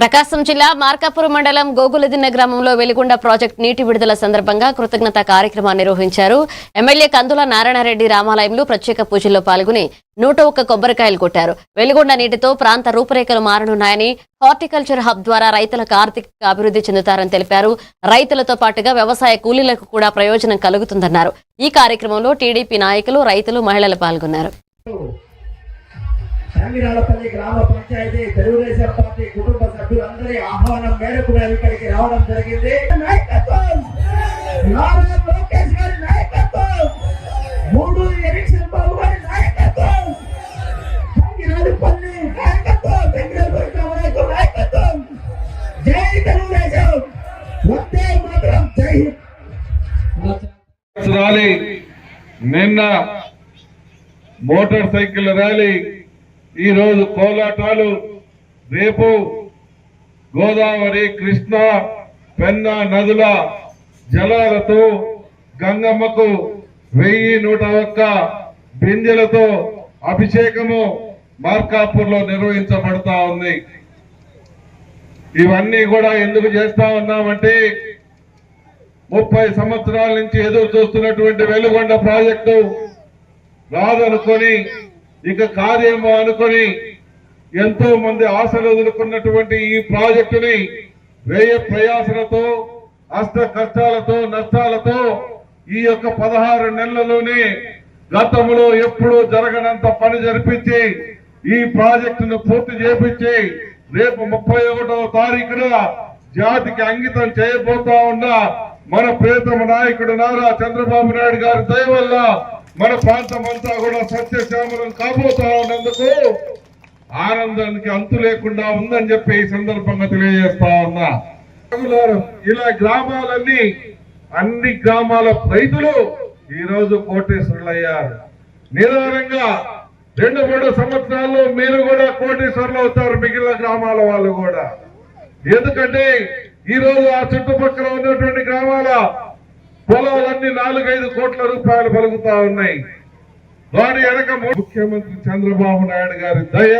ప్రకాశం జిల్లా మార్కాపురం మండలం గోగులదిన్న గ్రామంలో వెలిగొండ ప్రాజెక్టు నీటి విడుదల సందర్భంగా కృతజ్ఞత కార్యక్రమాన్ని నిర్వహించారు. ఎమ్మెల్యే కందుల నారాయణరెడ్డి రామాలయంలో ప్రత్యేక పూజల్లో పాల్గొని 101 కొబ్బరికాయలు కొట్టారు. వెలిగొండ నీటితో ప్రాంత రూపురేఖలు మారనున్నాయని, హార్టికల్చర్ హబ్ ద్వారా రైతులకు ఆర్థిక అభివృద్ధి చెందుతారని తెలిపారు. రైతులతో పాటుగా వ్యవసాయ కూలీలకు కూడా ప్రయోజనం కలుగుతుందన్నారు. ఈ కార్యక్రమంలో టీడీపీ నాయకులు, రైతులు, మహిళలు పాల్గొన్నారు. సంగిరాలపల్లి గ్రామ పంచాయతీ తెలుగుదేశం పార్టీ కుటుంబ సభ్యులందరి ఆహ్వానం మేరకు మేము ఇక్కడికి రావడం జరిగింది. నాయకత్వం నారా లోకేష్ గారి నాయకత్వం, మూడు ఎలక్షన్ బాబు గారి నాయకత్వం, సంగిరాలపల్లి నాయకత్వం, బెంగళూరు గ్రామ నాయకత్వం. జై తెలుగుదేశం, వందే మాతరం, జై ర్యాలీ, నిన్న మోటార్ సైకిల్ ర్యాలీ, ఈ రోజు కోలాటాలు, రేపు గోదావరి, కృష్ణా, పెన్నా నదుల జలాలతో గంగమ్మకు 1101 బిందెలతో అభిషేకము మార్కాపూర్లో నిర్వహించబడతా ఉంది. ఇవన్నీ కూడా ఎందుకు చేస్తా ఉన్నామంటే 30 సంవత్సరాల నుంచి ఎదురు చూస్తున్నటువంటి వెలుగొండ ప్రాజెక్టు రాదనుకొని, ఇక కాదేమో అనుకొని ఎంతో మంది ఆశలు వదులుకున్నటువంటి ఈ ప్రాజెక్టుని వ్యయ ప్రయాసలతో, అష్ట కష్టాలతో, నష్టాలతో ఈ యొక్క 16 నెలల్లోనే గతంలో ఎప్పుడూ జరగనంత పని జరిపించి ఈ ప్రాజెక్టును పూర్తి చేపించి రేపు 31వ తారీఖున జాతికి అంకితం చేయబోతా ఉన్న మన ప్రియతమ నాయకుడు నారా చంద్రబాబు నాయుడు గారి దయ వల్ల మన ప్రాంతం అంతా కూడా సత్యశ్యామలం కాబోతా ఉన్నందుకు ఆనందానికి అంతు లేకుండా ఉందని చెప్పి ఈ సందర్భంగా తెలియజేస్తా ఉన్నా. ఇలా గ్రామాలన్నీ, అన్ని గ్రామాల రైతులు ఈ రోజు కోటేశ్వరులు అయ్యారు. నిదానంగా 2-3 సంవత్సరాల్లో మీరు కూడా కోటేశ్వరులు అవుతారు, మిగిలిన గ్రామాల వాళ్ళు కూడా. ఎందుకంటే ఈ రోజు ఆ చుట్టుపక్కల ఉన్నటువంటి గ్రామాల పొలాలన్నీ 4-5 కోట్ల రూపాయలు పలుకుతా ఉన్నాయి. దాని వెనక ముఖ్యమంత్రి చంద్రబాబు నాయుడు గారి దయ,